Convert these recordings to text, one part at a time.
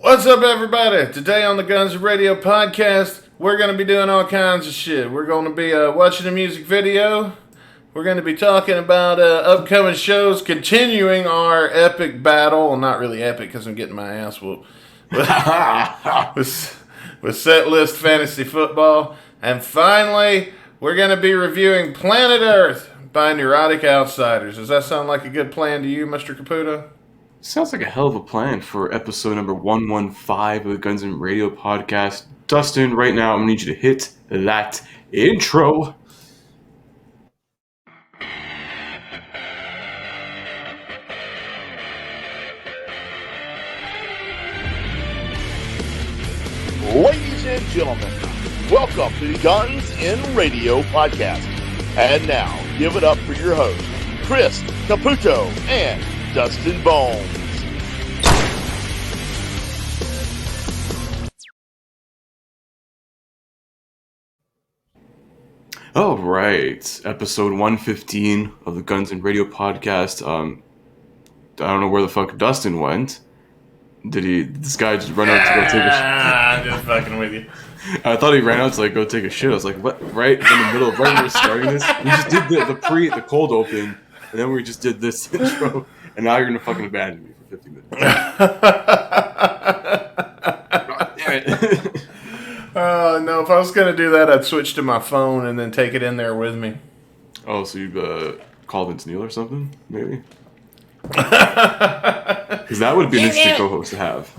What's up, everybody? Today on the Guns Radio podcast, we're going to be doing all kinds of shit. We're going to be watching a music video. We're going to be talking about upcoming shows, continuing our epic battle. Well, not really epic because I'm getting my ass whooped. with set list fantasy football. And finally, we're going to be reviewing Planet Earth by Neurotic Outsiders. Does that sound like a good plan to you, Mr. Caputo? Sounds like a hell of a plan for episode number 115 of the Guns and Radio podcast. Dustin, right now, I'm going to need you to hit that intro. Ladies and gentlemen, welcome to the Guns in Radio podcast. And now, give it up for your hosts, Chris, Caputo, and Dustin Bonez. All right, episode 115 of the Guns and Radio podcast. I don't know where the fuck Dustin went. Did this guy just run out to go take a shit? I'm just fucking with you. I thought he ran out to go take a shit. I was like, what? Right in the middle of right when we were starting this, we just did the cold open, and then we just did this intro, and now you're gonna fucking abandon me for 50 minutes. No, if I was going to do that, I'd switch to my phone and then take it in there with me. Oh, so you call Vince Neil or something, maybe? Because that would be an interesting co-host to have.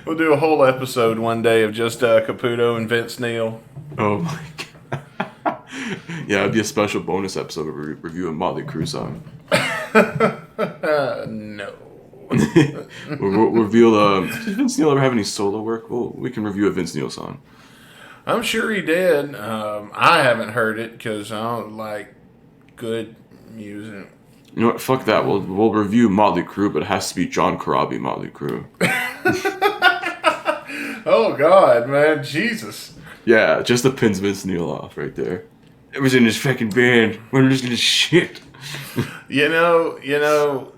We'll do a whole episode one day of just Caputo and Vince Neil. Oh my god. Yeah, it'd be a special bonus episode of reviewing Motley Crue song. No. We'll reveal, did Vince Neil ever have any solo work? Well, we can review a Vince Neil song. I'm sure he did. I haven't heard it because I don't like good music. You know what? Fuck that. We'll review Motley Crue, but it has to be John Corabi Motley Crue. Oh God, man, Jesus. Yeah, just to pins Vince Neil off right there. It was in his fucking band. We're just gonna shit. You know,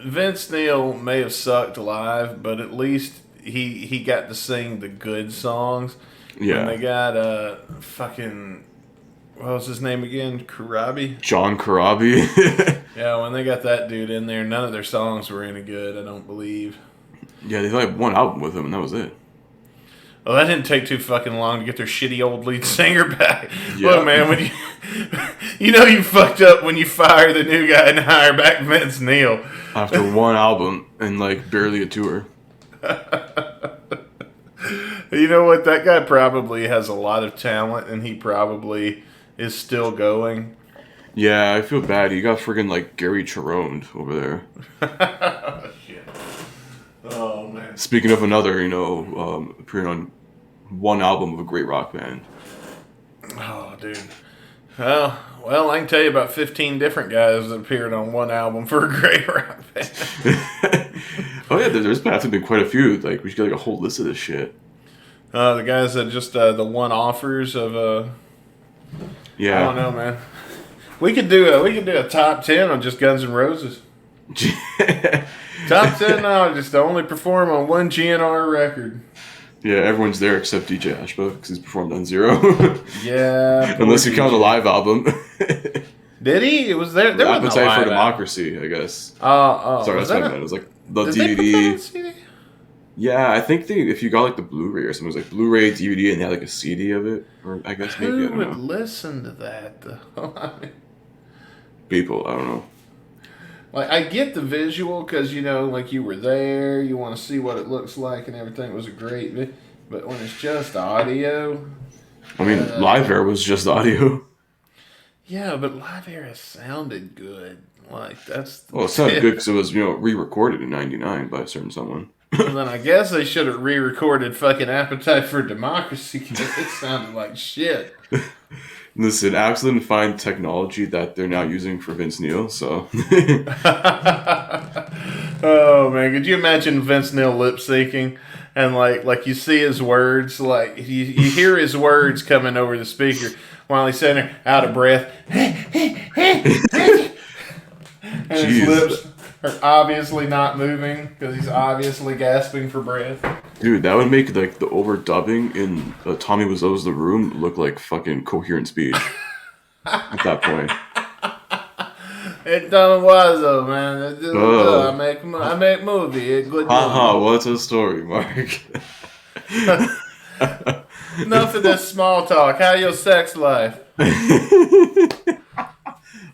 Vince Neil may have sucked live, but at least he got to sing the good songs. Yeah. And they got fucking, what was his name again? Corabi? John Corabi. Yeah, when they got that dude in there, none of their songs were any good, I don't believe. Yeah, they had one album with him, and that was it. Well, that didn't take too fucking long to get their shitty old lead singer back. Yeah. Look, man, when you fucked up when you fire the new guy and hire back Vince Neil. After one album and barely a tour. You know what? That guy probably has a lot of talent, and he probably is still going. Yeah, I feel bad. He got friggin' Gary Cherone over there. Oh, shit. Oh, man. Speaking of another, appearing on one album of a great rock band. Oh, dude. Well, I can tell you about 15 different guys that appeared on one album for a great rock band. Oh, yeah, there's been quite a few. We should get a whole list of this shit. The guys that just the one-offers of Yeah. I don't know, man. We could do a top 10 on just Guns N' Roses. Top 10 just to only perform on one GNR record. Yeah, everyone's there except DJ Ashba because he's performed on zero. Yeah. Unless you count the live album. Did he? It was there. There wasn't a Appetite live for Democracy, I guess. Oh. Sorry, that's what I meant. It was the Did DVD. They put that on CD? Yeah, I think if you got the Blu-ray or something, it was Blu-ray, DVD, and they had a CD of it. Or I guess maybe, I Who don't would know. listen to that, though? People, I don't know. I get the visual because, you were there, you want to see what it looks like and everything. It was a great but when it's just audio... I mean, Live Air was just audio. Yeah, but Live Air has sounded good. That's... Well, it sounded good because it was, re-recorded in 99 by a certain someone. Well, then I guess they should have re-recorded fucking Appetite for Democracy because it sounded like shit. Listen, Axel didn't find technology that they're now using for Vince Neil, so... Oh, man. Could you imagine Vince Neil lip-syncing? And, you see his words, you hear his words coming over the speaker while he's sitting there out of breath. And his lips are obviously not moving because he's obviously gasping for breath. Dude, that would make like the overdubbing in Tommy Wiseau's The Room look like fucking coherent speech at that point. It's Tommy Wiseau, man. I make movie. It's good movie. Haha, what's a story, Mark? Enough of this small talk. How your sex life?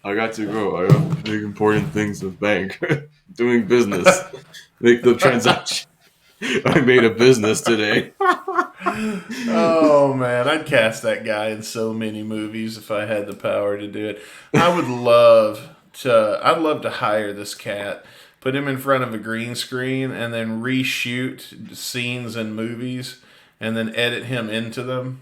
I got to go. I got big important things with bank. Doing business. Make the transaction. I made a business today. Oh man, I'd cast that guy in so many movies if I had the power to do it. I'd love to hire this cat, put him in front of a green screen, and then reshoot scenes in movies, and then edit him into them.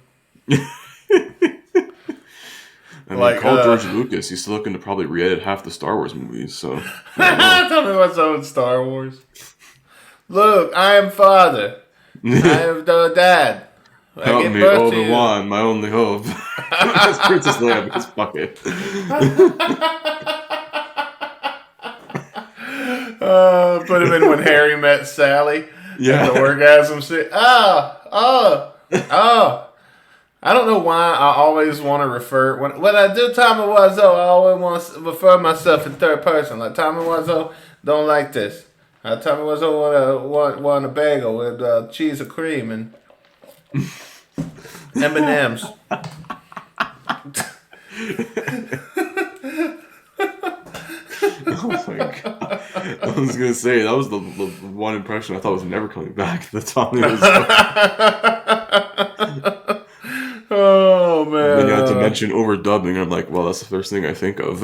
I mean, call George Lucas. He's still looking to probably re-edit half the Star Wars movies, so... Tell me what's up with Star Wars. Look, I am father. I am the dad. Help me, Obi-Wan, my only hope. It's Princess Leia, because fuck it. Put him in When Harry Met Sally. Yeah. And the orgasm scene. Oh. I don't know why I always want to refer... When I do Tommy Wiseau, I always want to refer myself in third person. Like, Tommy Wiseau don't like this. Tommy Wiseau want a bagel with cheese and cream and M&M's. Oh my god. I was going to say, that was the one impression I thought was never coming back. The Tommy Wiseau. Oh, man. Then you had to mention overdubbing. I'm like, well, that's the first thing I think of.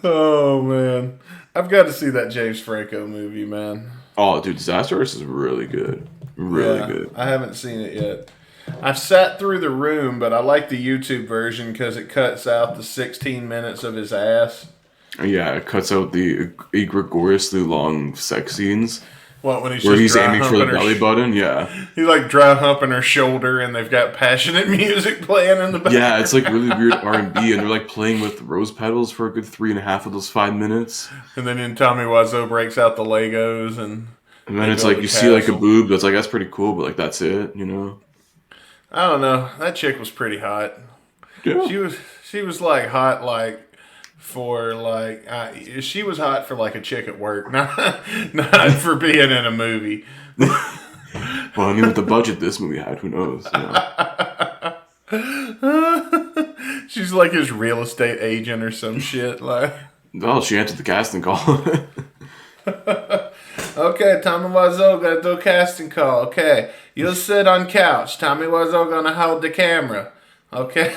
Oh, man. I've got to see that James Franco movie, man. Oh, dude, Disaster Artist is really good. Really good. I haven't seen it yet. I've sat through The Room, but I like the YouTube version because it cuts out the 16 minutes of his ass. Yeah, it cuts out the egregiously long sex scenes. What, when he's where just he's aiming for the belly button? Yeah. He's like dry humping her shoulder, and they've got passionate music playing in the back. Yeah, it's like really weird R&B, and they're like playing with rose petals for a good 3.5 of those 5 minutes. And then Tommy Wiseau breaks out the Legos, and then it's like you see like a boob that's like, that's pretty cool, but like that's it, you know? I don't know. That chick was pretty hot. Yeah. She was like hot like for like she was hot for like a chick at work, not for being in a movie. Well, I mean, with the budget this movie had, who knows? You know? She's like his real estate agent or some shit. Like, well, she answered the casting call. Okay, Tommy Wiseau got to do a casting call. Okay, you'll sit on couch. Tommy Wiseau gonna hold the camera. Okay.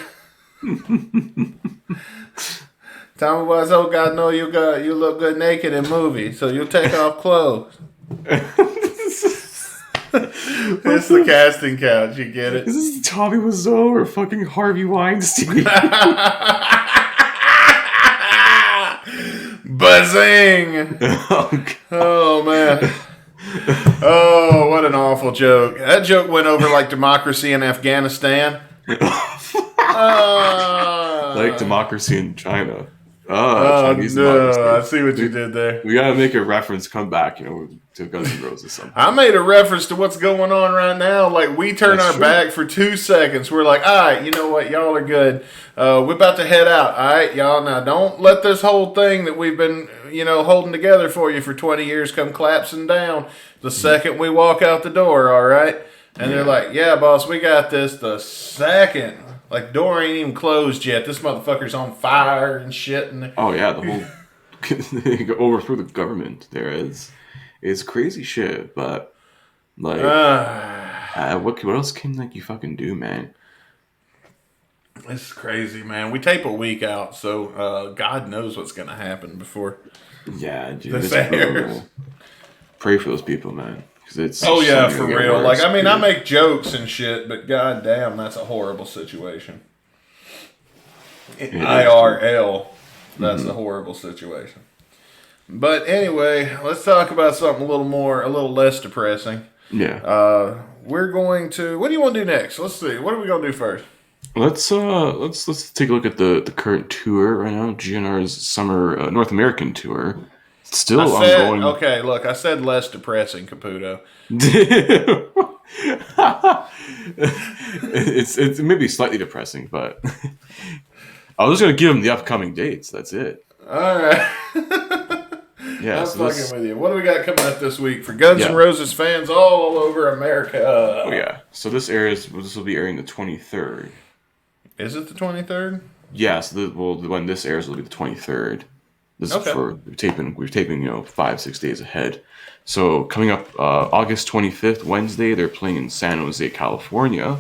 Tommy Wiseau got to know you look good naked in movies, so you take off clothes. It's the casting couch. You get it? Is this Tommy Wiseau or fucking Harvey Weinstein? Buzzing! Oh, man. Oh, what an awful joke. That joke went over like democracy in Afghanistan. Like democracy in China. Chinese no, democracy. I see what you did there. We gotta make a reference, come back, you know, to Guns N' Roses or something. I made a reference to what's going on right now. Like, we turn our back for 2 seconds. We're like, all right, you know what? Y'all are good. We're about to head out. All right, y'all. Now, don't let this whole thing that we've been, holding together for you for 20 years come collapsing down the second we walk out the door, all right? And they're like, yeah, boss, we got this the second. Like, door ain't even closed yet. This motherfucker's on fire and shit. Oh, yeah, the whole... overthrew the government. There is... It's crazy shit, but... Like... what else can, like, you fucking do, man? It's crazy, man. We tape a week out, so God knows what's going to happen before... Yeah, dude. This airs. Pray for those people, man. It's oh yeah, for real. Like, I mean, I make jokes and shit, but goddamn, that's a horrible situation. IRL, that's a horrible situation. But anyway, let's talk about something a little less depressing. Yeah. We're going to. What do you want to do next? Let's see. What are we going to do first? Let's take a look at the current tour right now. GNR's summer North American tour. It's I still said, ongoing. okay, look, I said less depressing, Caputo. It's maybe slightly depressing, but I was just gonna give them the upcoming dates. That's it. All right. Yeah. I'm So fucking this. with you. What do we got coming up this week for Guns N' Yeah. Roses fans all over America? Oh yeah. So this will be airing the 23rd. Is it the 23rd? Yeah. So when this airs will be the 23rd. This is Okay. for we're taping 5-6 days ahead. So coming up August 25th, Wednesday, they're playing in San Jose, California.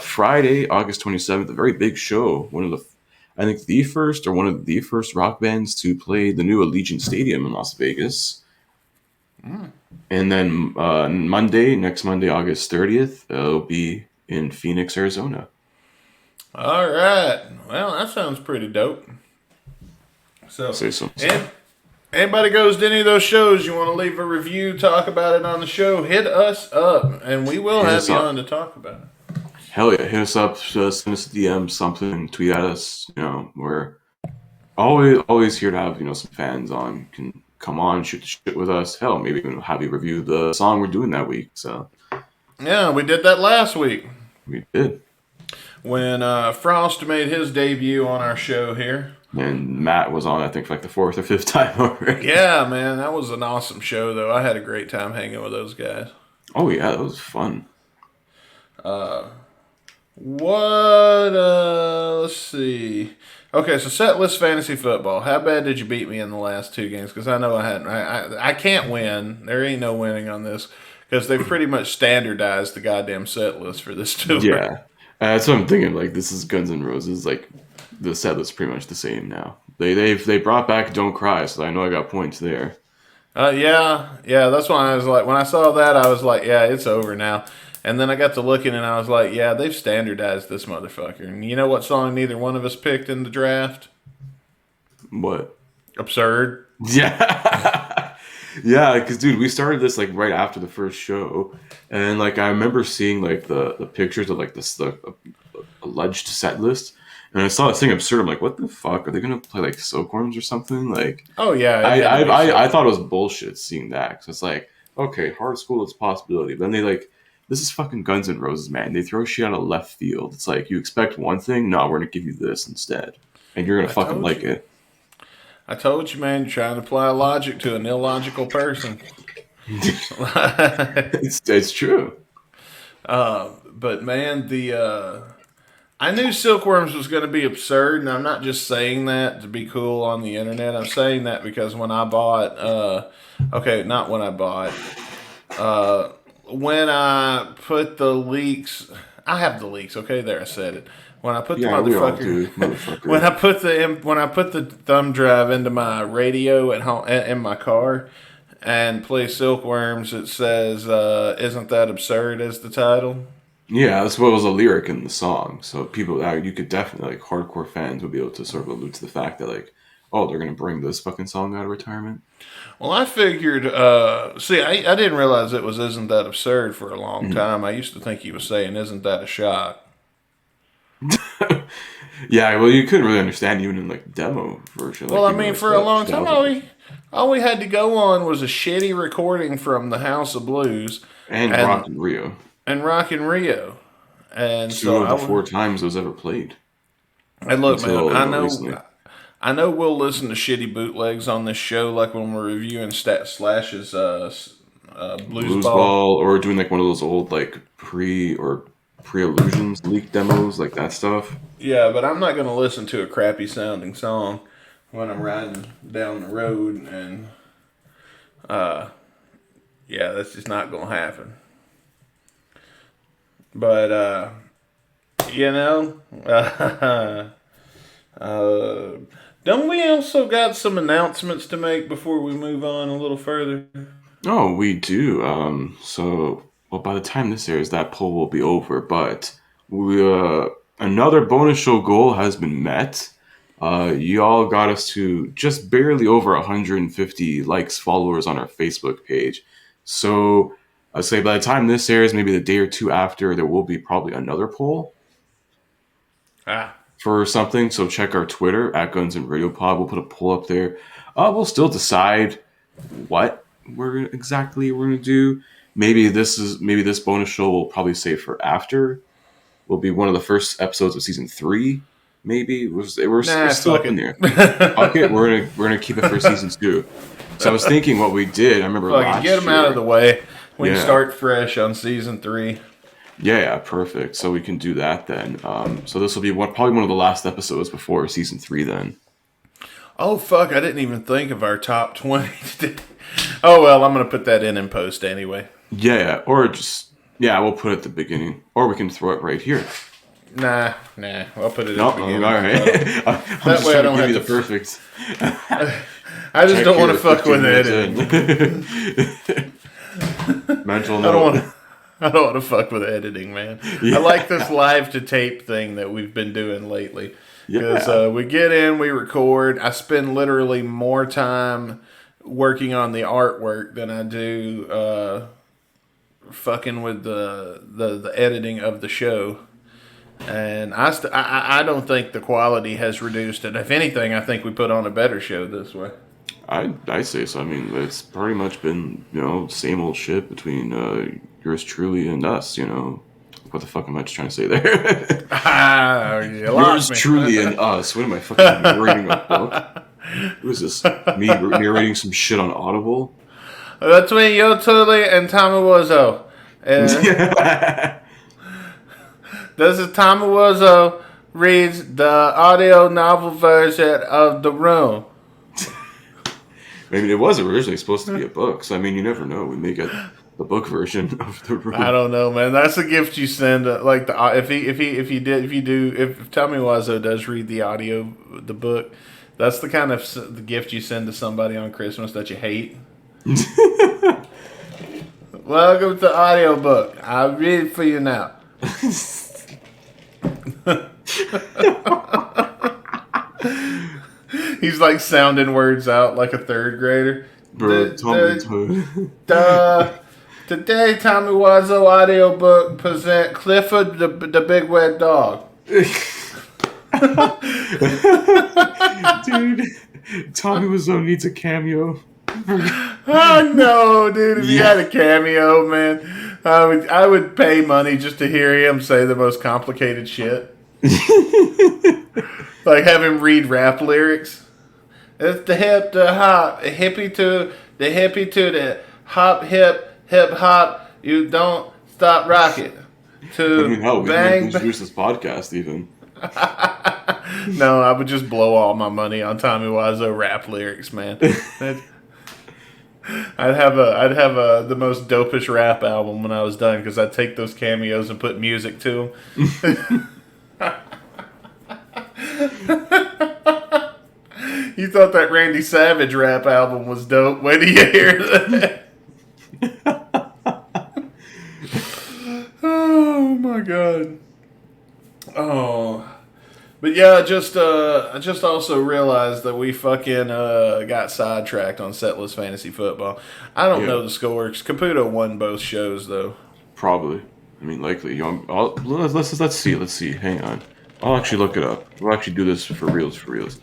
Friday, August 27th, a very big show. I think the first or one of the first rock bands to play the new Allegiant Stadium in Las Vegas. And then next Monday, August 30th, it'll be in Phoenix, Arizona. All right. Well, that sounds pretty dope. So, Say so. and anybody goes to any of those shows, you want to leave a review, talk about it on the show, hit us up, and we will Hit have us you up. on to talk about it. Hell yeah, hit us up, send us a DM, something, tweet at us. We're always here to have some fans on, can come on, shoot the shit with us. Hell, maybe even have you review the song we're doing that week. So Yeah, we did that last week we did, when Frost made his debut on our show here. and Matt was on, I think, for like the fourth or fifth time already. Yeah, man, that was an awesome show, though. I had a great time hanging with those guys. Oh yeah, that was fun. Let's see. Okay, so set list fantasy football. How bad did you beat me in the last two games? Because I know I hadn't. I can't win. There ain't no winning on this because they've pretty much standardized the goddamn set list for this tour. Yeah, that's what I'm thinking. Like, this is Guns N' Roses. Like, the set list's pretty much the same now. They brought back Don't Cry, so I know I got points there. Yeah. That's why I was like, when I saw that, I was like, yeah, it's over now. And then I got to looking, and I was like, yeah, they've standardized this motherfucker. And you know what song neither one of us picked in the draft? What? Absurd. Yeah. Yeah, because dude, we started this like right after the first show, and like I remember seeing like the pictures of like the alleged set list, and I saw this thing absurd. I'm like, what the fuck? Are they gonna play like Silkworms or something? Like, Oh yeah, it I had to be I so. thought it was bullshit seeing that, because it's like, okay, Hard School is a possibility, but then they like, this is fucking Guns N' Roses, man. They throw shit out of left field. It's like, you expect one thing, no, we're gonna give you this instead, and you're gonna I fucking told like you. it. I told you, man, you're trying to apply logic to an illogical person. It's true. But man, the I knew Silkworms was going to be absurd, and I'm not just saying that to be cool on the internet. I'm saying that because when I bought, okay, not when I bought, when I put the leaks, I have the leaks. Okay, there, I said it. When I put the Yeah, we all motherfucker, do, motherfucker. when I put the thumb drive into my radio at home in my car and play Silkworms, it says, "Isn't that absurd?" as the title. Yeah, that's what was a lyric in the song. So people, you could definitely, like, hardcore fans would be able to sort of allude to the fact that, like, oh, they're gonna bring this fucking song out of retirement. Well, I figured. See, I didn't realize it was "Isn't that absurd" for a long time. I used to think he was saying "Isn't that a shock?" Yeah, well, you couldn't really understand even in like demo version. Like, Well, I even mean, like for a the long time, 2000 all we had to go on was a shitty recording from the House of Blues and Rock and in Rio, Rock in Rio, and two so of the four times it was ever played and look, man, until recently. I know we'll listen to shitty bootlegs on this show, like when we're reviewing Stat Slash's Blues Blues Ball. Ball, or doing like one of those old like pre illusions leak demos, like that stuff. Yeah, but I'm not going to listen to a crappy sounding song when I'm riding down the road, and yeah, that's just not going to happen. But you know, don't we also got some announcements to make before we move on a little further? Oh, we do. Well, by the time this airs, that poll will be over. But another bonus show goal has been met. Y'all got us to just barely over 150 likes, followers on our Facebook page. So I'd say by the time this airs, maybe the day or two after, there will be probably another poll. for something. So check our Twitter at Guns and Radio Pod. We'll put a poll up there. We'll still decide what we're gonna do. Maybe this bonus show we'll probably save for after. Will be one of the first episodes of season 3. Maybe we're still up in there. Fuck it, we're gonna keep it for season 2. So I was thinking what we did. I remember last get them year, out of the way. We can start fresh on season 3. Yeah, perfect. So we can do that then. So this will be probably one of the last episodes before season 3 then. Oh, fuck. I didn't even think of our top 20. Oh, well, I'm going to put that in post anyway. Yeah, or just, we'll put it at the beginning. Or we can throw it right here. Nah. I'll put it at the beginning. All right. That way I don't have to... the perfect. I just don't want to fuck with editing. Mental note. I don't want to fuck with editing, man. Yeah. I like this live to tape thing that we've been doing lately. Because we get in, we record. I spend literally more time working on the artwork than I do fucking with the editing of the show. And I don't think the quality has reduced. And if anything, I think we put on a better show this way. I say so. I mean, it's pretty much been, same old shit between yours truly and us, What the fuck am I trying to say there? Yours truly and us. What am I fucking reading a book? Who is this? Me narrating some shit on Audible? Between you truly and Tommy Wiseau. This is Tommy Wiseau reads the audio novel version of The Room. I mean, it was originally supposed to be a book, so I mean, you never know. We may get the book version of The Room. I don't know, man. That's a gift you send. If Tommy Wiseau does read the book, that's the kind of the gift you send to somebody on Christmas that you hate. Welcome to audiobook. I'll read it for you now. He's like sounding words out like a third grader. Bro, today, Tommy Wiseau audiobook present Clifford the Big Red Dog. Dude, Tommy Wiseau needs a cameo. Oh no, dude! If he had a cameo, man, I would pay money just to hear him say the most complicated shit. Like have him read rap lyrics. It's the hip to hop, a hippie to the hop hip hop. You don't stop rocking. To I mean, hell, we didn't introduce this podcast even. No, I would just blow all my money on Tommy Wiseau rap lyrics, man. I'd have the most dopish rap album when I was done because I'd take those cameos and put music to them. You thought that Randy Savage rap album was dope. Wait till you hear that. Oh my god. Oh. But yeah, I just also realized that we fucking got sidetracked on Setlist Fantasy Football. I don't know the scores. Caputo won both shows though. Probably. I mean, likely. Let's see. Hang on. I'll actually look it up. We'll actually do this for reals. For reals.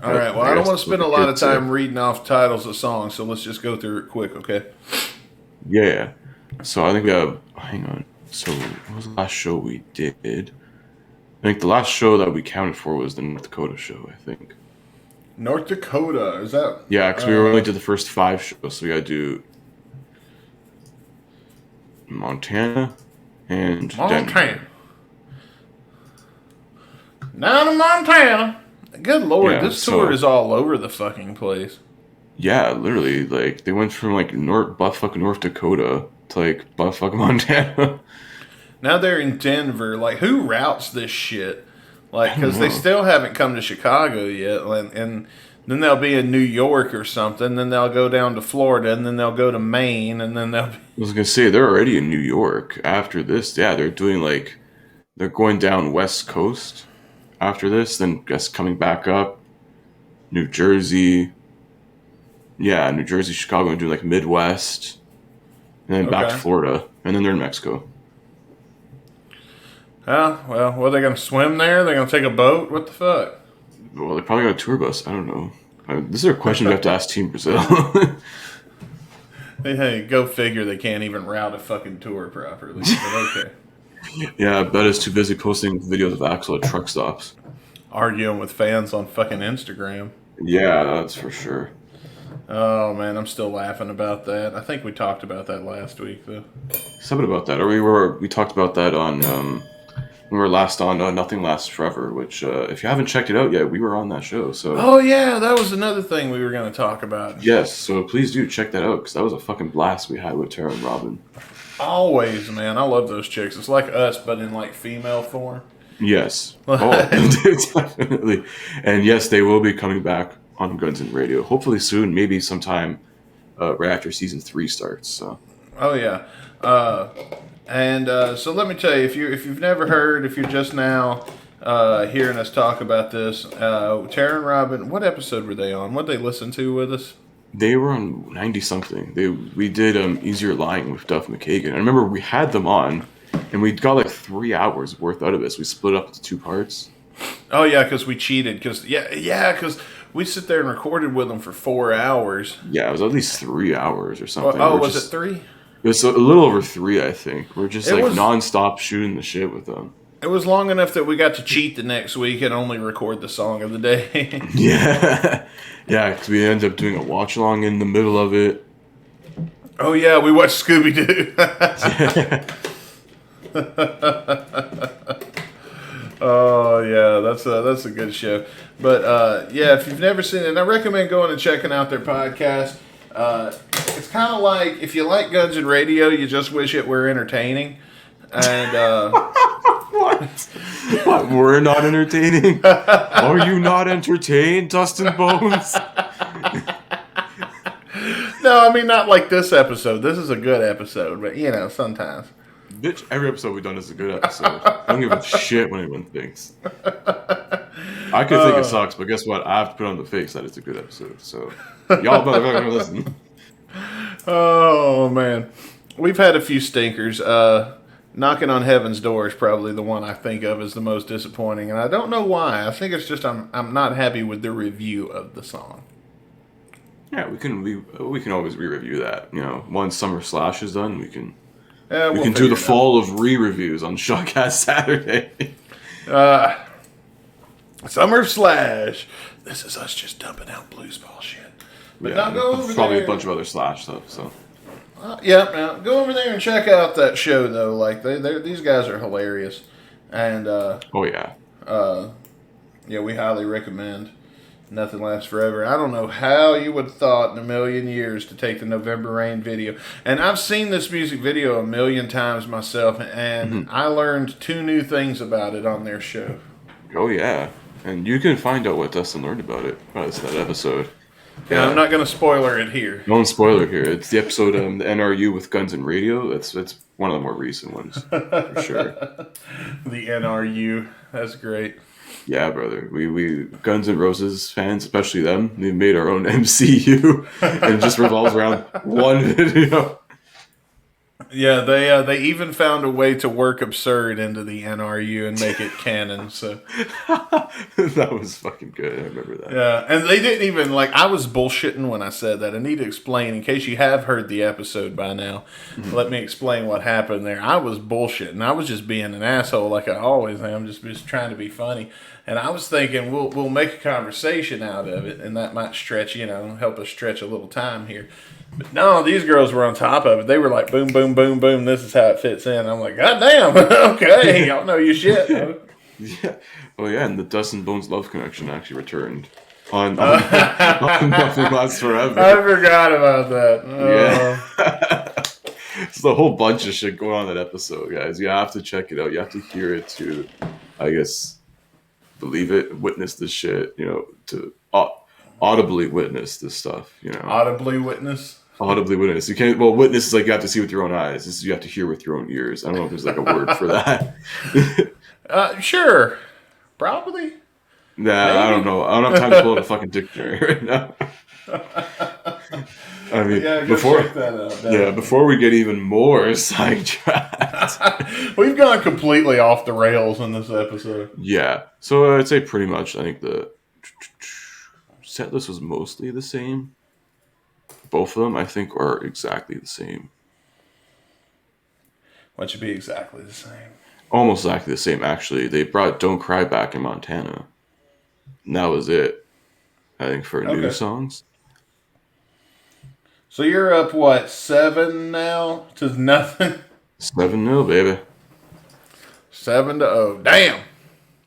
All right. Well, I don't want to spend a lot of time reading off titles of songs, so let's just go through it quick, okay? Yeah. So I think we have. Hang on. So what was the last show we did? I think the last show that we counted for was the North Dakota show. I think. North Dakota, is that? Yeah, because we only did the first 5 shows, so we got to do Montana and Denver. Down to Montana. Good lord, this tour so, is all over the fucking place. Yeah, literally, like they went from like North Dakota to like buttfuck Montana. Now they're in Denver. Like, who routes this shit? Like, because they still haven't come to Chicago yet, and then they'll be in New York or something. Then they'll go down to Florida, and then they'll go to Maine, and then they'll. I was gonna say they're already in New York after this. Yeah, they're going down West Coast after this. Then guess coming back up, New Jersey. Yeah, New Jersey, Chicago, and doing like Midwest, and then back to Florida, and and then they're in Mexico. Oh, well, what, are they going to swim there? They're going to take a boat? What the fuck? Well, they probably got a tour bus. I don't know. This is a question we have to ask Team Brazil. Hey, go figure they can't even route a fucking tour properly. But okay. Yeah, I bet it's too busy posting videos of Axel at truck stops. Arguing with fans on fucking Instagram. Yeah, that's for sure. Oh, man, I'm still laughing about that. I think we talked about that last week, though. Something about that. We talked about that on we were last on Nothing Lasts Forever, which if you haven't checked it out yet, we were on that show. So oh yeah, that was another thing we were going to talk about. yes, so please do check that out because that was a fucking blast we had with Tara and Robin. Always, man. I love those chicks. It's like us, but in like female form. Yes. Oh, definitely. And yes, they will be coming back on Guns and Radio. Hopefully soon, maybe sometime right after season 3 starts. So. Oh yeah. So let me tell you, if you've never heard, if you're just now hearing us talk about this, Tara and Robin, what episode were they on? What did they listen to with us? They were on 90 something. We did Easier Lying with Duff McKagan. I remember we had them on, and we got like 3 hours worth out of this. We split up into 2 parts. Oh yeah, because we cheated. Because we sit there and recorded with them for 4 hours. Yeah, it was at least 3 hours or something. Oh, was it 3? It was a little over 3, I think. We're just It was nonstop shooting the shit with them. It was long enough that we got to cheat the next week and only record the song of the day. Yeah. Yeah, because we ended up doing a watch-along in the middle of it. Oh, yeah, we watched Scooby-Doo. Oh, yeah, that's a good show. But, yeah, if you've never seen it, I recommend going and checking out their podcast. It's kind of like, if you like Guns and Radio, you just wish it were entertaining. And, What? We're not entertaining? Are you not entertained, Dustin Bonez? No, I mean, not like this episode. This is a good episode, but, sometimes. Bitch, every episode we've done is a good episode. I don't give a shit what anyone thinks. I could think it sucks, but guess what? I have to put on the face that it's a good episode. So, y'all better listen. Oh, man. We've had a few stinkers. Knocking on Heaven's Door is probably the one I think of as the most disappointing, and I don't know why. I think it's just I'm not happy with the review of the song. Yeah, we can always re-review that. Once Summer Slash is done, we can We'll do the fall of re-reviews on Shotcast Saturday. Summer Slash. This is us just dumping out blues ball shit. But now go over probably there. a bunch of other Slash stuff. So. Now go over there and check out that show though. Like these guys are hilarious, and oh yeah, we highly recommend. Nothing Lasts Forever. I don't know how you would have thought in a million years to take the November Rain video, and I've seen this music video a million times myself, and I learned 2 new things about it on their show. Oh yeah, and you can find out what Dustin learned about it. It's that episode. Yeah, I'm not going to spoiler it here. No spoiler here. It's the episode the NRU with Guns and Radio. It's one of the more recent ones for sure. The NRU. That's great. Yeah, brother. We Guns N' Roses fans, especially them, they made our own MCU and it just revolves around one video. Yeah, they even found a way to work absurd into the NRU and make it canon. So that was fucking good. I remember that. Yeah, and they didn't even I was bullshitting when I said that. I need to explain in case you have heard the episode by now. Let me explain what happened there. I was bullshitting. I was just being an asshole like I always am, just trying to be funny. And I was thinking we'll make a conversation out of it, and that might stretch, help us stretch a little time here. But no, these girls were on top of it. They were like, boom, boom, boom, boom. This is how it fits in. I'm like, God damn. Okay. Y'all know your shit. Yeah. Oh, yeah. And the Dustin Bonez Love Connection actually returned on Nothing Lasts Forever. I forgot about that. Yeah. It's a whole bunch of shit going on in that episode, guys. You have to check it out. You have to hear it to, I guess, believe it, witness this shit, to audibly witness this stuff, Audibly witness? Audibly witness. You can't, witness is like you have to see with your own eyes. This is you have to hear with your own ears. I don't know if there's a word for that. Sure. Probably. Nah, maybe. I don't know. I don't have time to pull out a fucking dictionary right now. I mean, Yeah, go check that out. Yeah, before we get even more sidetracked. We've gone completely off the rails in this episode. Yeah, so I'd say pretty much, I think the set list was mostly the same. Both of them, I think, are exactly the same. What should be exactly the same? Almost exactly the same, actually. They brought Don't Cry back in Montana. And that was it, I think, for new songs. So you're up, what, 7 now to nothing? 7-0, baby. 7-0. Damn.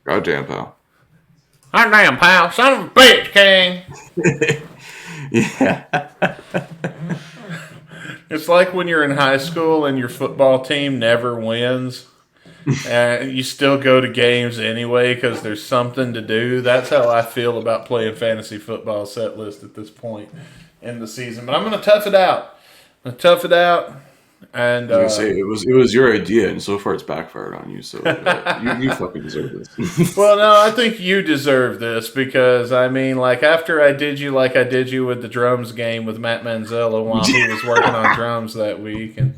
Goddamn, pal. Hot damn, pal. Son of a bitch, King. Yeah. It's like when you're in high school and your football team never wins. And you still go to games anyway because there's something to do. That's how I feel about playing fantasy football set list at this point in the season. But I'm going to tough it out. And I was gonna say it was your idea, and so far it's backfired on you. So you fucking deserve this. Well, no, I think you deserve this because I mean, like after I did you like I did you with the drums game with Matt Manzella while he was working on drums that week, and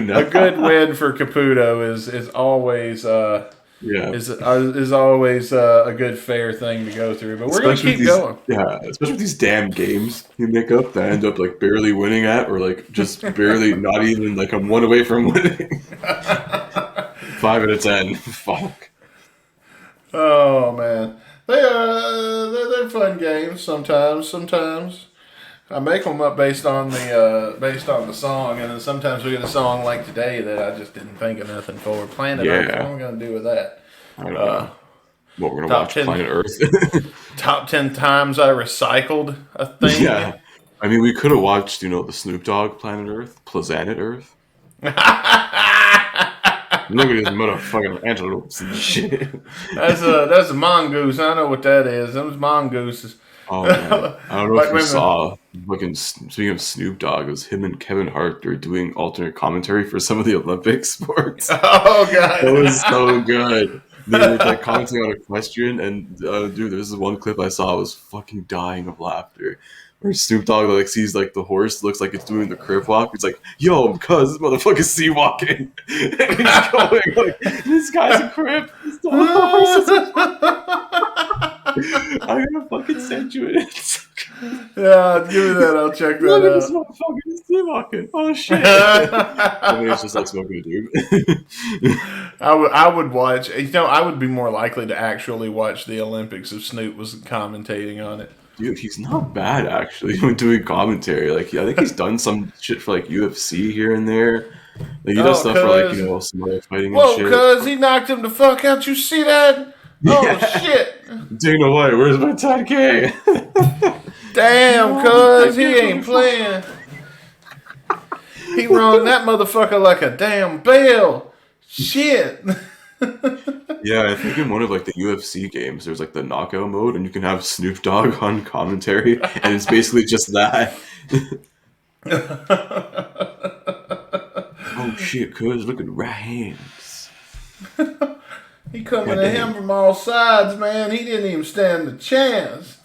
a good win for Caputo is always is always a good fair thing to go through. But we're gonna keep going. Yeah, especially with these damn games you make up that I end up like barely winning at, or like just barely not even like I'm one away from winning. 5 out of 10. Fuck. Oh man, they're fun games sometimes. Sometimes I make them up based on the song, and then sometimes we get a song like today that I just didn't think of nothing for. Planet Earth. What am I gonna do with that? I don't know. What we're gonna watch 10, Planet Earth. Top 10 times I recycled a thing. Yeah, I mean we could have watched the Snoop Dogg Planet Earth, Planet Earth. Look at this motherfucking antelopes and shit. That's a mongoose. I know what that is. Those mongooses. Oh man. I don't know if you saw. Fucking speaking of Snoop Dogg, it was him and Kevin Hart. They were doing alternate commentary for some of the Olympic sports. Oh god, that was so good. They were like commenting on a question, and dude, there's this one clip I saw. I was fucking dying of laughter. Where Snoop Dogg like sees like the horse looks like it's doing the crib walk. He's like, "Yo, cuz this motherfucker's sea walking," and he's going like, "This guy's a crib." I'm gonna fucking send you it. Yeah, give me that. I'll check that out. Look at this motherfucker, he's sea walking. Oh shit! I mean, it's just like smoking a dude. I would watch. I would be more likely to actually watch the Olympics if Snoop was commentating on it. Dude, he's not bad actually when doing commentary. Like, I think he's done some shit for like UFC here and there. Like, he does stuff for like some other fighting and shit. Whoa, cuz he knocked him the fuck out. You see that? Oh shit! Dana White, where's my 10K? Damn, cuz he ain't playing. He rung that motherfucker like a damn bell. Shit. Yeah, I think in one of like the UFC games, there's like the knockout mode, and you can have Snoop Dogg on commentary, and it's basically just that. Oh shit, cuz look at the right hands. He coming at him from all sides, man. He didn't even stand a chance.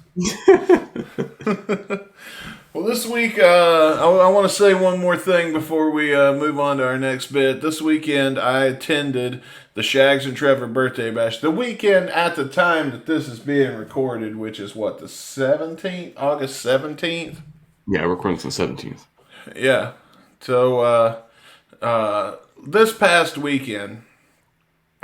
Well, this week, I want to say one more thing before we move on to our next bit. This weekend, I attended the Shags and Trevor birthday bash. The weekend at the time that this is being recorded, which is what, the 17th? August 17th? Yeah, we're recording on the 17th. Yeah. So, this past weekend,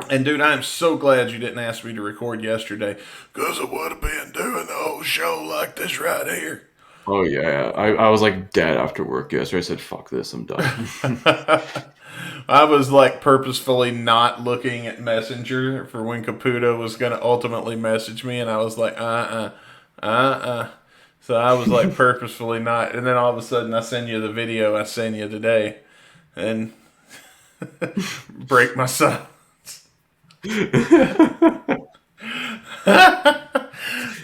and dude, I'm so glad you didn't ask me to record yesterday, because I would have been doing the whole show like this right here. Oh yeah, I was like dead after work yesterday. I said, "Fuck this, I'm done." I was like purposefully not looking at Messenger for when Caputo was going to ultimately message me, and I was like, So I was like purposefully not, and then all of a sudden I send you the video I sent you today, and break my silence.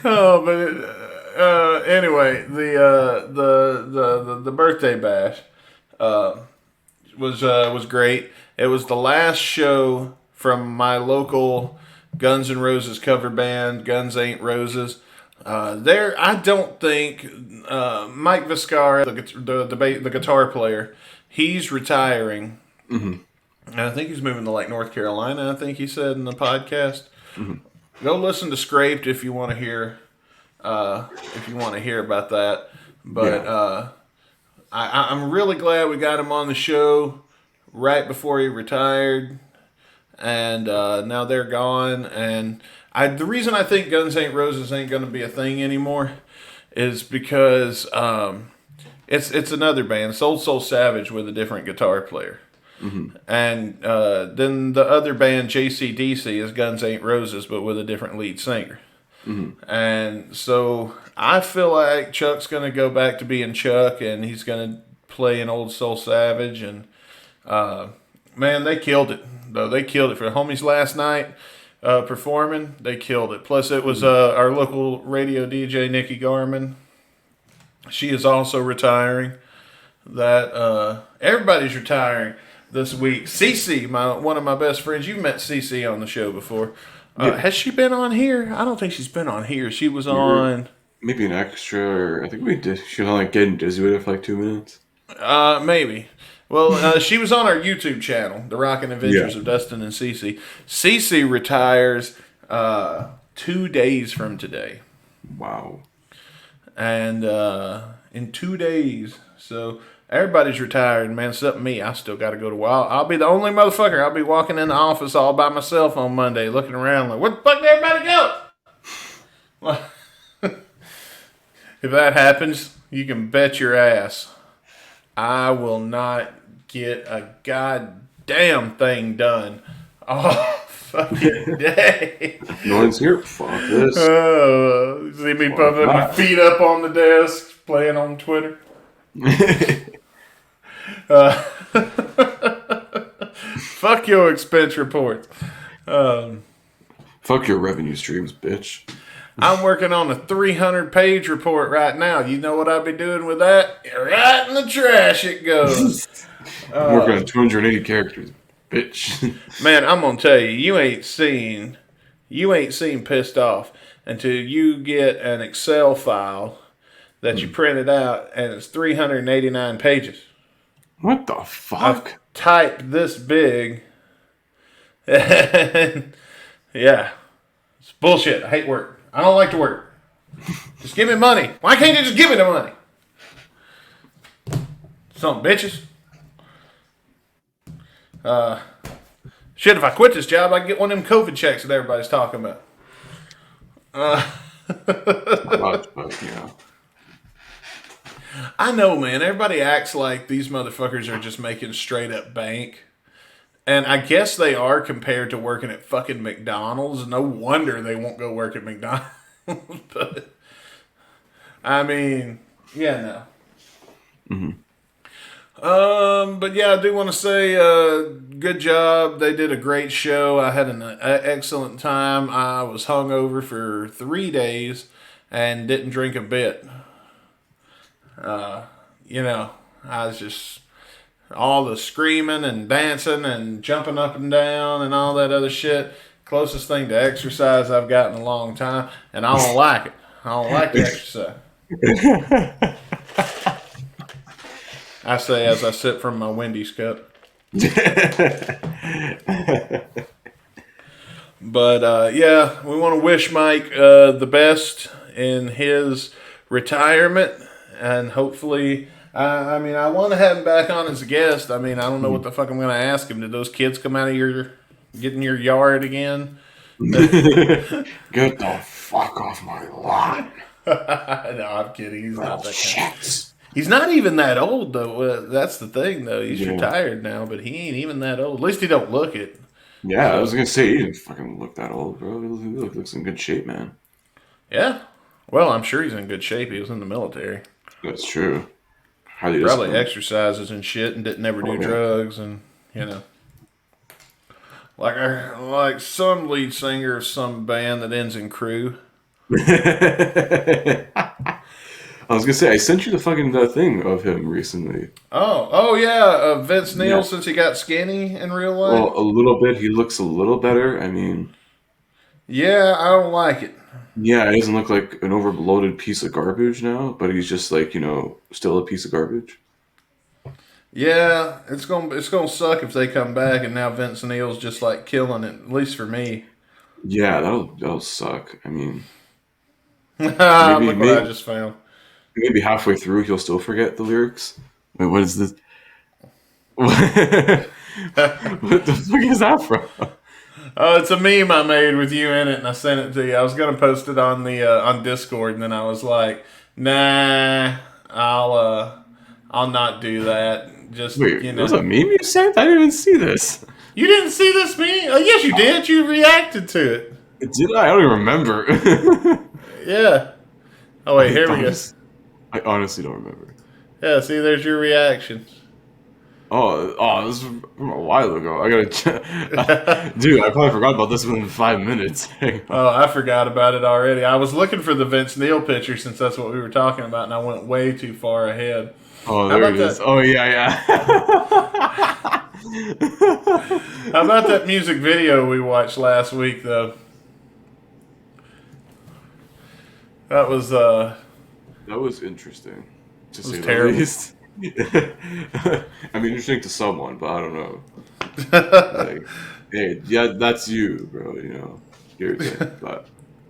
Oh, but. Anyway, the birthday bash was great. It was the last show from my local Guns N' Roses cover band, Guns Ain't Roses. I don't think Mike Viscara, the guitar player, he's retiring. Mm-hmm. And I think he's moving to like North Carolina. I think he said in the podcast. Mm-hmm. Go listen to Scraped if you want to hear about that. But I'm really glad we got him on the show right before he retired, and now they're gone. And the reason I think Guns N' Roses ain't going to be a thing anymore is because it's another band. It's Old Soul Savage with a different guitar player. Mm-hmm. And then the other band, JCDC, is Guns N' Roses, but with a different lead singer. Mm-hmm. And so I feel like Chuck's going to go back to being Chuck, and he's going to play an Old Soul Savage. And man, they killed it. Though they killed it for the homies last night performing. They killed it. Plus, it was our local radio DJ, Nikki Garman. She is also retiring. That everybody's retiring this week. Cece, one of my best friends. You've met Cece on the show before. Has she been on here? I don't think she's been on here. She was on... Maybe an extra, or I think we did. She was on like Getting Dizzy with it for like 2 minutes. Maybe. Well, she was on our YouTube channel, The Rockin' Adventures of Dustin and Cece. Cece retires 2 days from today. Wow. And in 2 days. So... everybody's retired, man. Except me. I still got to go to work. I'll be the only motherfucker. I'll be walking in the office all by myself on Monday, looking around like, where the fuck did everybody go? Well, if that happens, you can bet your ass I will not get a goddamn thing done all fucking day. No one's here. Fuck this. See me pumping my feet up on the desk, playing on Twitter. Fuck your expense reports. Fuck your revenue streams, bitch. I'm working on a 300-page report right now. You know what I'd be doing with that? Right in the trash it goes. I'm working on 280 characters, bitch. Man, I'm gonna tell you, you ain't seen pissed off until you get an Excel file that you printed out and it's 389 pages. What the fuck? I've typed this big. And yeah. It's bullshit. I hate work. I don't like to work. Just give me money. Why can't you just give me the money? Some bitches. Shit, if I quit this job, I can get one of them COVID checks that everybody's talking about. Yeah. I know, man. Everybody acts like these motherfuckers are just making straight up bank. And I guess they are compared to working at fucking McDonald's. No wonder they won't go work at McDonald's. But, I mean, yeah, no. Mm-hmm. But yeah, I do want to say good job. They did a great show. I had an excellent time. I was hungover for 3 days and didn't drink a bit. I was just all the screaming and dancing and jumping up and down and all that other shit. Closest thing to exercise I've gotten in a long time, and I don't like it. I don't like the exercise. I say as I sip from my Wendy's cup. But yeah, we want to wish Mike the best in his retirement, and hopefully, I want to have him back on as a guest. I mean, I don't know what the fuck I'm going to ask him. Did those kids come out of get in your yard again? Get the fuck off my lawn. No, I'm kidding. He's not that kind of. He's not even that old, though. That's the thing, though. He's retired now, but he ain't even that old. At least he don't look it. Yeah, I was going to say, he didn't fucking look that old, bro. He looks in good shape, man. Yeah. Well, I'm sure he's in good shape. He was in the military. That's true. Probably exercises and shit and didn't ever do drugs and, Like some lead singer of some band that ends in crew. I was gonna say I sent you the fucking thing of him recently. Oh yeah, Vince Neil since he got skinny in real life. Well, a little bit. He looks a little better. I mean, yeah, I don't like it. Yeah, he doesn't look like an overloaded piece of garbage now, but he's just like, still a piece of garbage. Yeah, it's gonna suck if they come back and now Vince Neil's just like killing it. At least for me. Yeah, that'll suck. I mean, maybe Look what I maybe just found. maybe halfway through he'll still forget the lyrics. Wait, what is this? What the fuck is that from? Oh, it's a meme I made with you in it, and I sent it to you. I was gonna post it on the on Discord, and then I was like, "Nah, I'll not do that." Just Wait, there was a meme you sent? I didn't even see this. you didn't see this meme? Oh, yes, you did. You reacted to it. Did I? I don't even remember. Yeah. Oh wait, here we go. I honestly don't remember. Yeah, see, there's your reaction. Oh, this was from a while ago. I gotta, dude. I probably forgot about this within 5 minutes. Oh, I forgot about it already. I was looking for the Vince Neil picture since that's what we were talking about, and I went way too far ahead. Oh, How there about it is. that? Oh, yeah. How about that music video we watched last week, though? That was That was interesting, to say the terrible. least. I mean, interesting to someone, but I don't know. Like, hey, yeah, that's you, bro. Your thing. But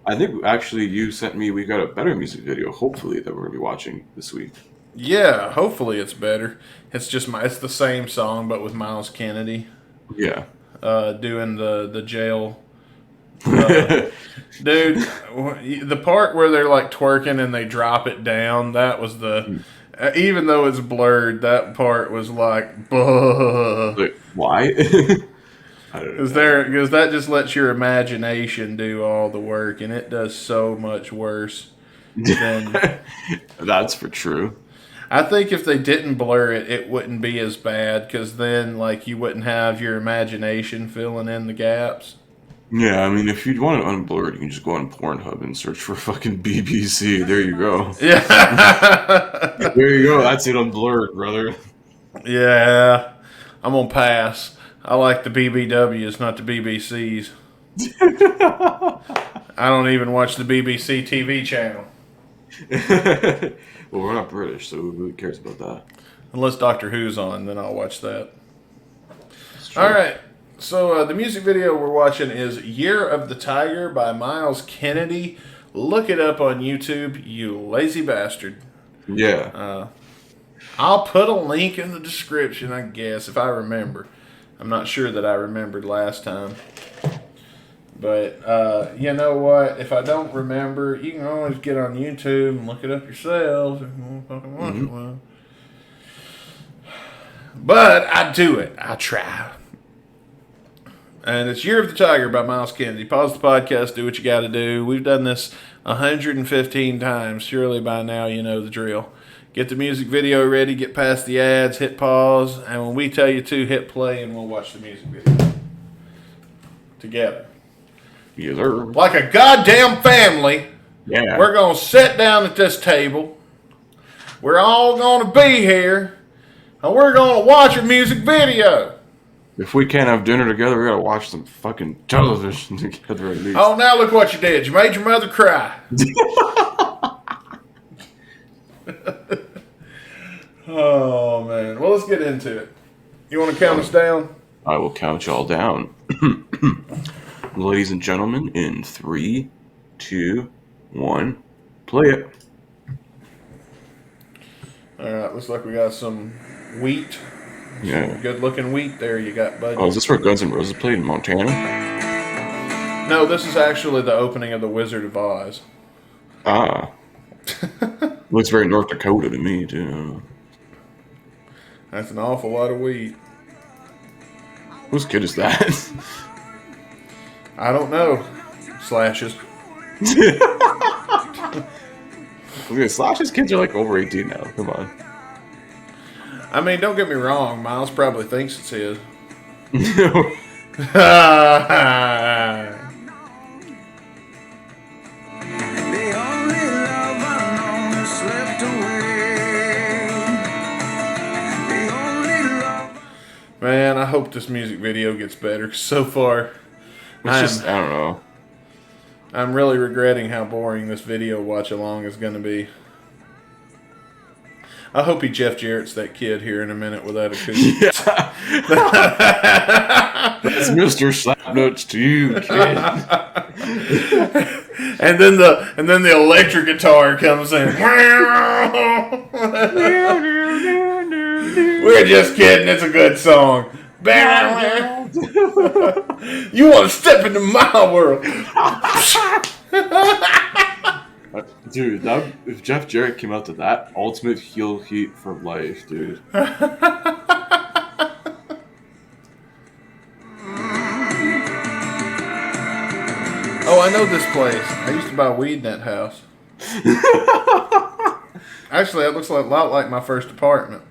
I think actually you sent me. We got a better music video, hopefully, that we're gonna be watching this week. Yeah, hopefully it's better. It's it's the same song, but with Miles Kennedy Yeah. doing the jail. Dude, the part where they're like twerking and they drop it down, that was even though it's blurred, that part was like, buh. Like, why? I don't know. Because that just lets your imagination do all the work, and it does so much worse than. That's for true. I think if they didn't blur it, it wouldn't be as bad, because then like you wouldn't have your imagination filling in the gaps. Yeah, I mean, if you want it unblurred, you can just go on Pornhub and search for fucking BBC. There you go. Yeah. There you go. That's it unblurred, brother. Yeah. I'm gonna pass. I like the BBWs, not the BBCs. I don't even watch the BBC TV channel. Well, we're not British, so who cares about that? Unless Doctor Who's on, then I'll watch that. It's true. All right. So the music video we're watching is "Year of the Tiger" by Miles Kennedy. Look it up on YouTube, you lazy bastard. Yeah. I'll put a link in the description, I guess, if I remember. I'm not sure that I remembered last time. But you know what? If I don't remember, you can always get on YouTube and look it up yourself if you want to fucking watch it. Well. But I do it. I try. And it's "Year of the Tiger" by Miles Kennedy. Pause the podcast, do what you got to do. We've done this 115 times. Surely by now you know the drill. Get the music video ready, get past the ads, hit pause, and when we tell you to, hit play, and we'll watch the music video together. Yes, sir. Like a goddamn family, Yeah. we're going to sit down at this table. We're all going to be here, and we're going to watch a music video. If we can't have dinner together, we gotta watch some fucking television together at least. Oh, now look what you did. You made your mother cry. Oh, man. Well, let's get into it. You want to count us down? I will count y'all down. Ladies and gentlemen, in 3, 2, 1, play it. All right. Looks like we got some wheat. Yeah. Good looking wheat there you got, bud. Oh, is this where Guns N' Roses played in Montana? No, this is actually the opening of The Wizard of Oz. Ah. Looks very North Dakota to me, too. That's an awful lot of wheat. Whose kid is that? I don't know. Slashes. Okay, Slash's kids are like over 18 now. Come on. I mean, don't get me wrong. Miles probably thinks it's his. Man, I hope this music video gets better. 'Cause so far, It's just, I don't know. I'm really regretting how boring this video watch along is going to be. I hope he Jeff Jarrett's that kid here in a minute with that acoustic. Yeah. That's Mr. Slapnuts to you, kid. and then the electric guitar comes in. We're just kidding. It's a good song. You want to step into my world. Dude, if Jeff Jarrett came out to that, ultimate heel heat for life, dude. Oh, I know this place. I used to buy weed in that house. Actually, that looks a lot like my first apartment.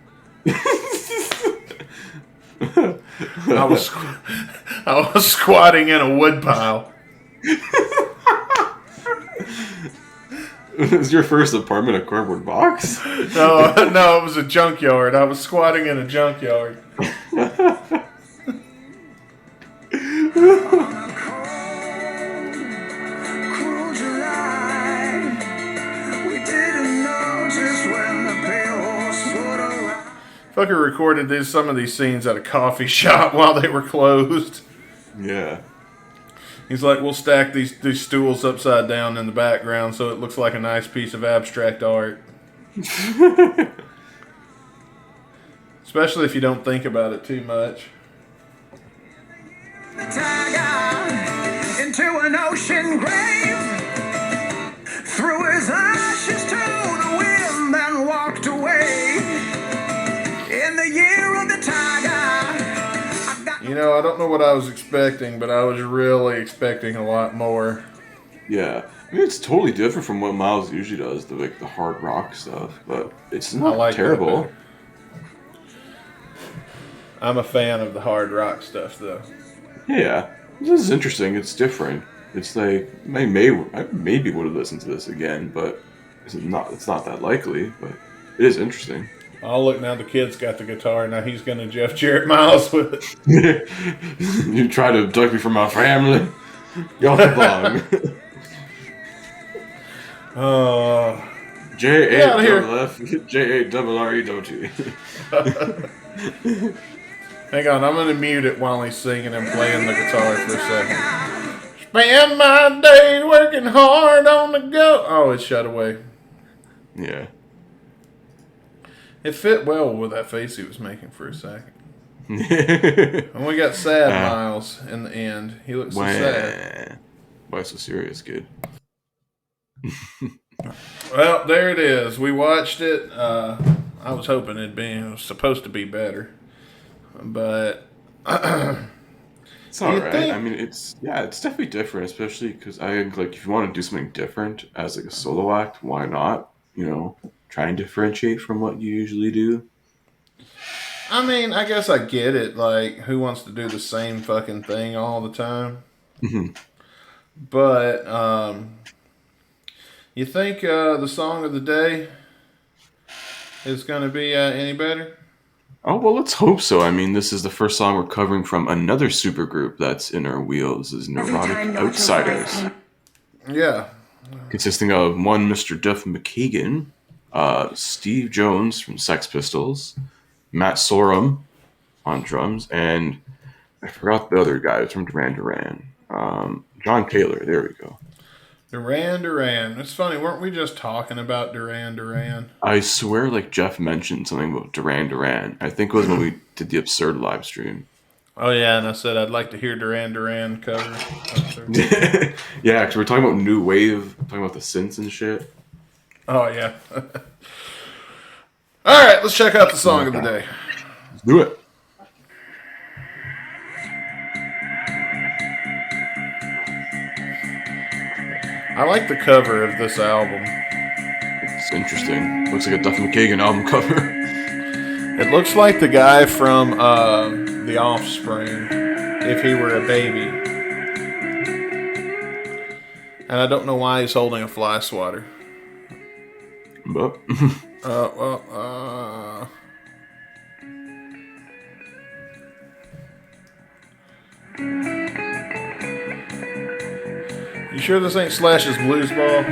I was squatting in a wood pile. Was your first apartment a cardboard box? No, it was a junkyard. I was squatting in a junkyard. Fucker recorded some of these scenes at a coffee shop while they were closed. Yeah. He's like, we'll stack these stools upside down in the background so it looks like a nice piece of abstract art. Especially if you don't think about it too much. Into an ocean grave, threw his ashes to the wind and walked away. In the year of the tiger. You know, I don't know what I was expecting, but I was really expecting a lot more. Yeah, I mean it's totally different from what Miles usually does, the hard rock stuff, but it's not terrible. I'm a fan of the hard rock stuff, though. Yeah, this is interesting. It's different. It's like I maybe would have listened to this again, but it's not that likely. But it is interesting. Oh, look, now the kid's got the guitar. Now he's going to Jeff Jarrett Miles with it. You try to abduct me from my family? Y'all belong. J8FF, J8RRE. Hang on, I'm going to mute it while he's singing and playing the guitar for a second. Spend my days working hard on the go. Oh, it shut away. Yeah. It fit well with that face he was making for a second. And we got sad Miles in the end. He looks so sad. Why so serious, kid? Well, there it is. We watched it. I was hoping it was supposed to be better. But it's all right. I mean, it's definitely different, especially because I think like if you want to do something different as like a solo act, why not? You know, try and differentiate from what you usually do. I mean, I guess I get it. Like, who wants to do the same fucking thing all the time? Mm-hmm. But you think the song of the day is going to be any better? Oh, well, let's hope so. I mean, this is the first song we're covering from another supergroup that's in our wheels, is Neurotic Outsiders. Yeah. Consisting of one Mr. Duff McKagan, Steve Jones from Sex Pistols, Matt Sorum on drums, and I forgot the other guys from Duran Duran. John Taylor, there we go. Duran. It's funny, weren't we just talking about Duran Duran? I swear, like, Jeff mentioned something about Duran Duran. I think it was when we did the Absurd live stream. Oh, yeah, and I said I'd like to hear Duran Duran cover. Yeah, because we're talking about new wave, talking about the synths and shit. Oh, yeah. All right, let's check out the song of the day. Let's do it. I like the cover of this album. It's interesting. Looks like a Duff McKagan album cover. It looks like the guy from The Offspring, if he were a baby. And I don't know why he's holding a fly swatter. But You sure this ain't Slash's Blues Ball?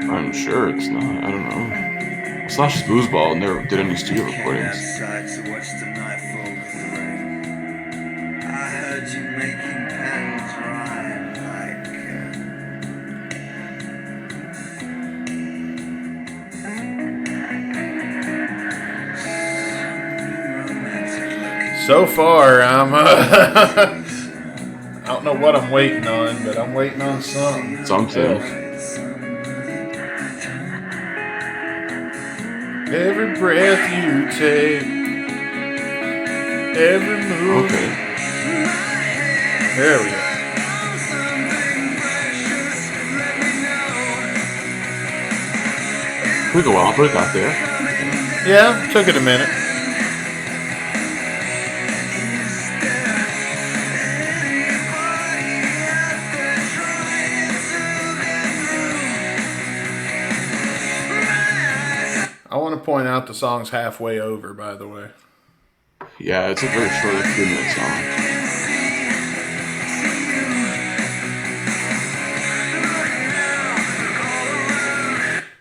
I'm sure it's not. I don't know. Slash's Blues Ball never did any studio recordings. Outside to watch the nightfall through. I heard you making pens rhyme So far, I'm. I don't know what I'm waiting on, but I'm waiting on something. Something. Every breath you take, every move. Okay. There we go. Took a while, but it got there. Yeah, took it a minute. I want to point out the song's halfway over, by the way. Yeah, it's a very short 3-minute song.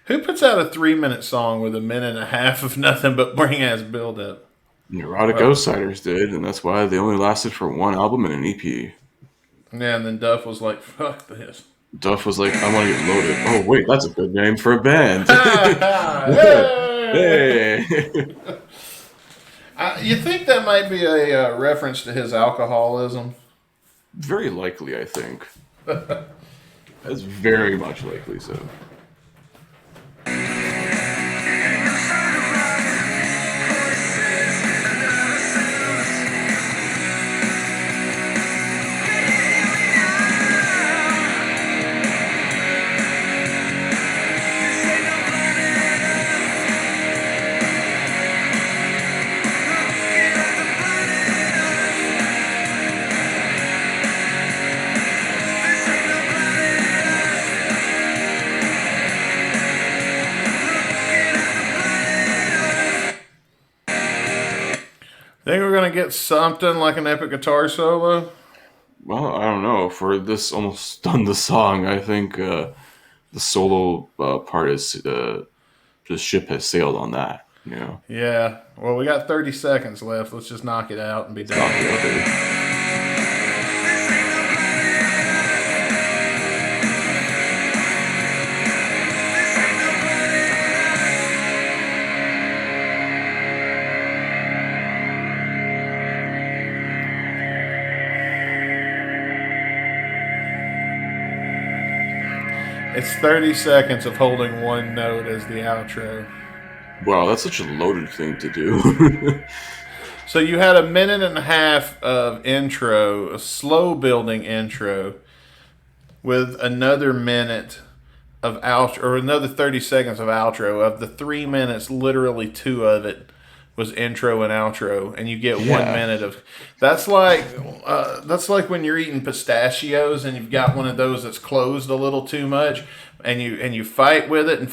Who puts out a 3-minute song with a minute and a half of nothing but bring ass build up? Neurotic Outsiders did, and that's why they only lasted for one album and an EP. Yeah, and then Duff was like, fuck this. Duff was like, I want to get loaded. Oh, wait, that's a good name for a band. Hey! You think that might be a reference to his alcoholism? Very likely, I think. That's very much likely so. Think we're going to get something like an epic guitar solo? Well, I don't know. For this almost done the song, I think the solo part is the ship has sailed on that. You know. Yeah. Well, we got 30 seconds left. Let's just knock it out and be done. Okay. It's 30 seconds of holding one note as the outro. Wow, that's such a loaded thing to do. So you had a minute and a half of intro, a slow building intro, with another minute of outro, or another 30 seconds of outro. Of the 3 minutes, literally 2 of it was intro and outro, and you get 1 minute of. That's like when you're eating pistachios and you've got one of those that's closed a little too much, and you fight with it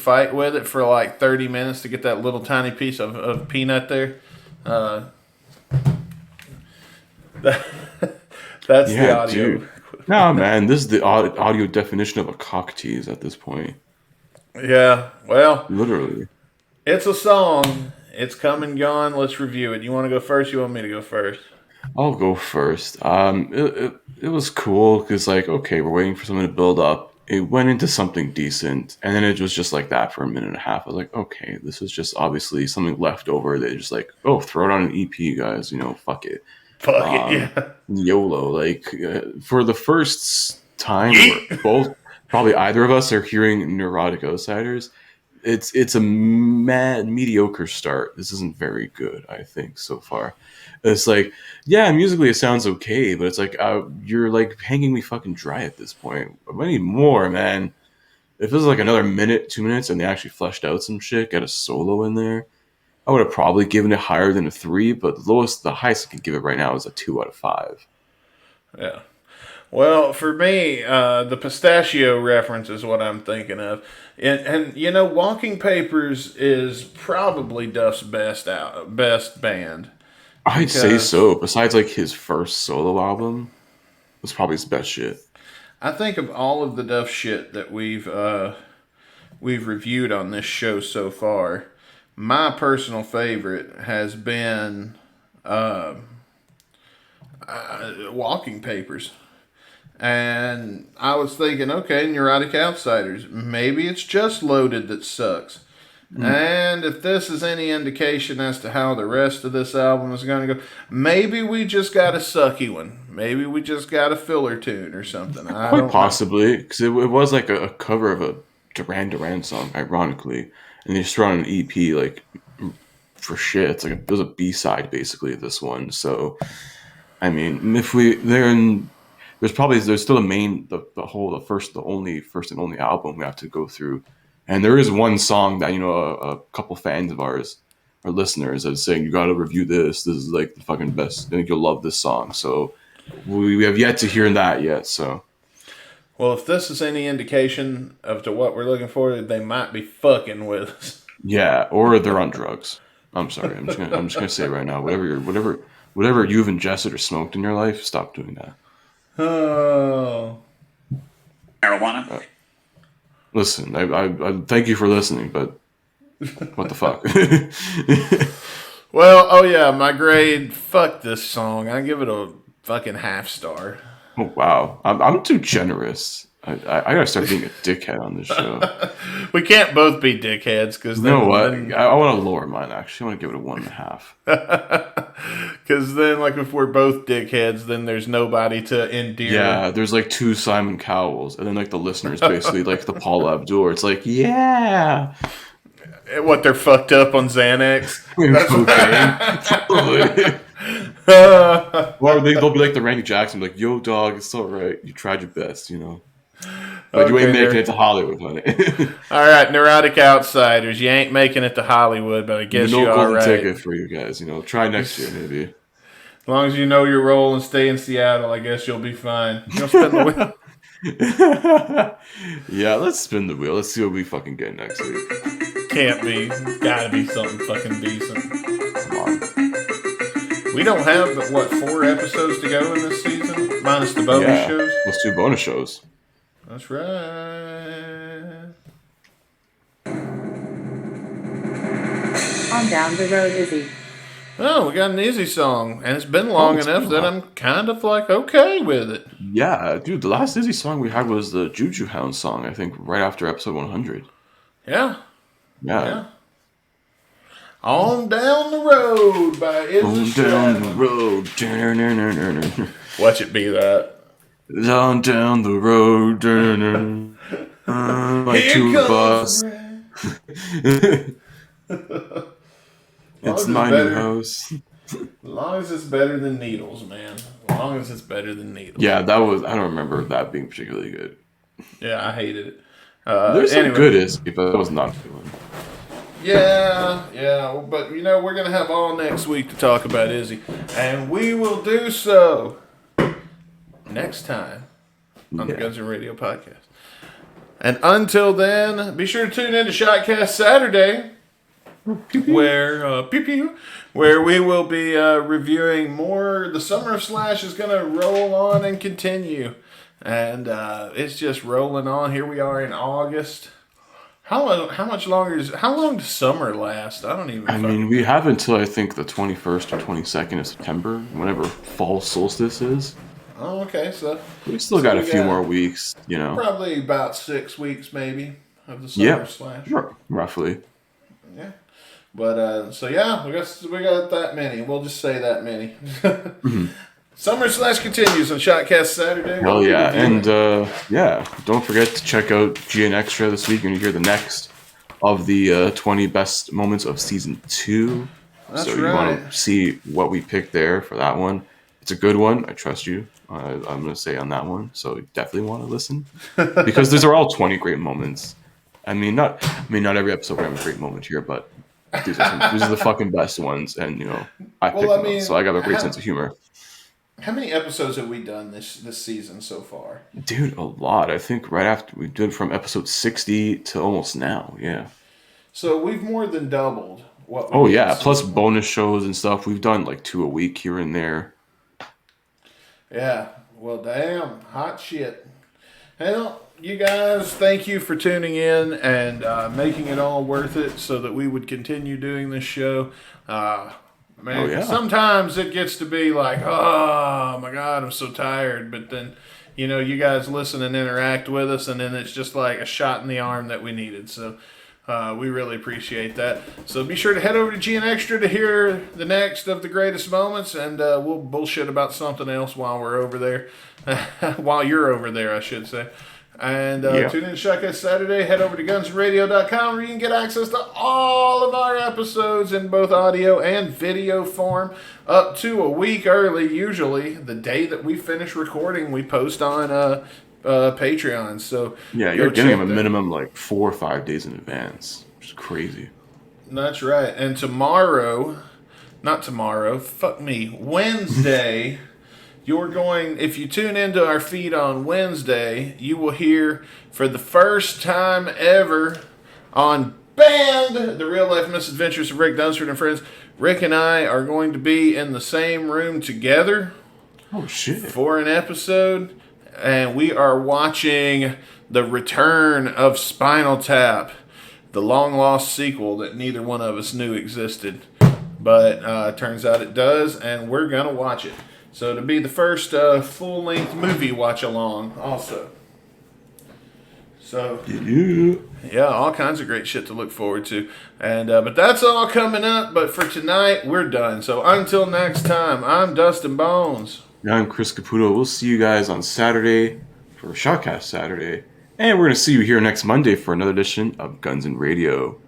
for like 30 minutes to get that little tiny piece of peanut there. That's the audio. Dude. No, man, this is the audio definition of a cock tease at this point. Yeah, well, literally, it's a song. It's come and gone. Let's review it. You want to go first? You want me to go first? I'll go first. It was cool because, like, okay, we're waiting for something to build up. It went into something decent, and then it was just like that for a minute and a half. I was like, okay, this is just obviously something left over. They just like, oh, throw it on an EP, guys. You know, fuck it. Yeah. YOLO. Like, for the first time, both probably either of us are hearing Neurotic Outsiders. It's a mad mediocre start. This isn't very good, I think, so far. It's like, yeah, musically it sounds okay, but it's like you're like hanging me fucking dry at this point. I need more, man. If this is like another minute, 2 minutes, and they actually fleshed out some shit, got a solo in there, I would have probably given it higher than a 3. But the highest I could give it right now is a 2 out of 5. Yeah. Well, for me, the pistachio reference is what I'm thinking of. And you know, Walking Papers is probably Duff's best band. I'd say so. Besides, like, his first solo album was probably his best shit. I think of all of the Duff shit that we've reviewed on this show so far, my personal favorite has been Walking Papers. And I was thinking, okay, Neurotic Outsiders, maybe it's just Loaded that sucks. And if this is any indication as to how the rest of this album is going to go, maybe we just got a sucky one. Maybe we just got a filler tune or something. Quite possibly, because it was like a cover of a Duran Duran song, ironically, and they just threw on an EP like for shit. It's like it was a B-side basically of this one. So, I mean, if there's still the first and only album we have to go through. And there is one song that, a couple fans of ours, our listeners, are saying, you got to review this. This is like the fucking best. I think you'll love this song. So we have yet to hear that yet. So, well, if this is any indication of to what we're looking for, they might be fucking with us. Yeah, or they're on drugs. I'm sorry. I'm just gonna say it right now. Whatever you've ingested or smoked in your life, stop doing that. Oh, marijuana. Listen, I thank you for listening, but what the fuck? Well, oh yeah, my grade. Fuck this song. I give it a fucking half star. Oh wow, I'm too generous. I gotta start being a dickhead on this show. We can't both be dickheads because you know what? I want to lower mine. Actually, I want to give it a 1.5. Because then, like, if we're both dickheads, then there's nobody to endear. Yeah, there's like 2 Simon Cowells, and then like the listeners basically like the Paul Abdul. It's like, yeah, what, they're fucked up on Xanax? Okay. Or they'll be like the Randy Jackson, like, yo, dog, it's all right. You tried your best, But you ain't making it to Hollywood, honey. All right, Neurotic Outsiders. You ain't making it to Hollywood, but I guess you're all right. No golden ticket for you guys. Try next year, maybe. As long as you know your role and stay in Seattle, I guess you'll be fine. You'll spin the wheel. Yeah, let's spin the wheel. Let's see what we fucking get next week. Can't be. Gotta be something fucking decent. Come on. We don't have, but what, 4 episodes to go in this season? Minus the bonus shows? Let's do bonus shows. That's right. On down the road, Izzy. Oh, we got an Izzy song, and it's been long enough that I'm kind of like okay with it. Yeah, dude, the last Izzy song we had was the Juju Hound song, I think, right after episode 100. Yeah. Yeah. On Down the Road by Izzy. On Down the Road. Watch it be that. On down the road. My tour bus. It's my new house. As long as it's better than Needles, man. As long as it's better than Needles. Yeah, I don't remember that being particularly good. Yeah, I hated it. There's some good Izzy, but that was not a good one. Yeah, but we're going to have all next week to talk about Izzy. And we will do so next time on the Guns N' Radio podcast. And until then, be sure to tune in to Shotcast Saturday, where we will be reviewing more. The Summer of Slash is going to roll on and continue. And it's just rolling on. Here we are in August. How long does summer last? I don't even. I mean, we have until I think the 21st or 22nd of September, whenever fall solstice is. Oh, okay. So we still got a few more weeks, Probably about 6 weeks, maybe, of the Summer Slash. Roughly. Yeah. But we got that many. We'll just say that many. Mm-hmm. Summer Slash continues on Shotcast Saturday. Hell yeah. And don't forget to check out GN Extra this week. You're going to hear the next of the 20 best moments of season 2. That's so you want to see what we picked there for that one. It's a good one. I trust you. I'm going to say on that one. So you definitely want to listen. Because these are all 20 great moments. Not every episode will have a great moment here, but these are the fucking best ones. And, I picked them up, so I got a great sense of humor. How many episodes have we done this season so far? Dude, a lot. I think right after we did from episode 60 to almost now, yeah. So we've more than doubled what we Oh, yeah. Plus bonus shows and stuff. We've done like 2 a week here and there. Yeah. Well, damn. Hot shit. Well, you guys, thank you for tuning in and making it all worth it so that we would continue doing this show. Man, Oh, yeah. sometimes it gets to be like, oh my God, I'm so tired. But then, you guys listen and interact with us, and then it's just like a shot in the arm that we needed. So we really appreciate that. So be sure to head over to GN Extra to hear the next of the greatest moments, and we'll bullshit about something else while we're over there. While you're over there, I should say. And tune in to Shotgun Saturday. Head over to gunsradio.com where you can get access to all of our episodes in both audio and video form up to a week early. Usually, the day that we finish recording, we post on Patreon. So Yeah, go you're getting them a check that. minimum like 4 or 5 days in advance, which is crazy. That's right. And Wednesday, if you tune into our feed on Wednesday, you will hear for the first time ever on Band, The Real Life Misadventures of Rick Dunsford and Friends. Rick and I are going to be in the same room together Oh, shit. for an episode, and we are watching the return of Spinal Tap, the long-lost sequel that neither one of us knew existed. But turns out it does, and we're going to watch it. So to be the first full-length movie watch-along also. So, yeah, all kinds of great shit to look forward to. And but that's all coming up. But for tonight, we're done. So until next time, I'm Dustin Bonez. I'm Chris Caputo. We'll see you guys on Saturday for Shotcast Saturday. And we're going to see you here next Monday for another edition of Guns and Radio.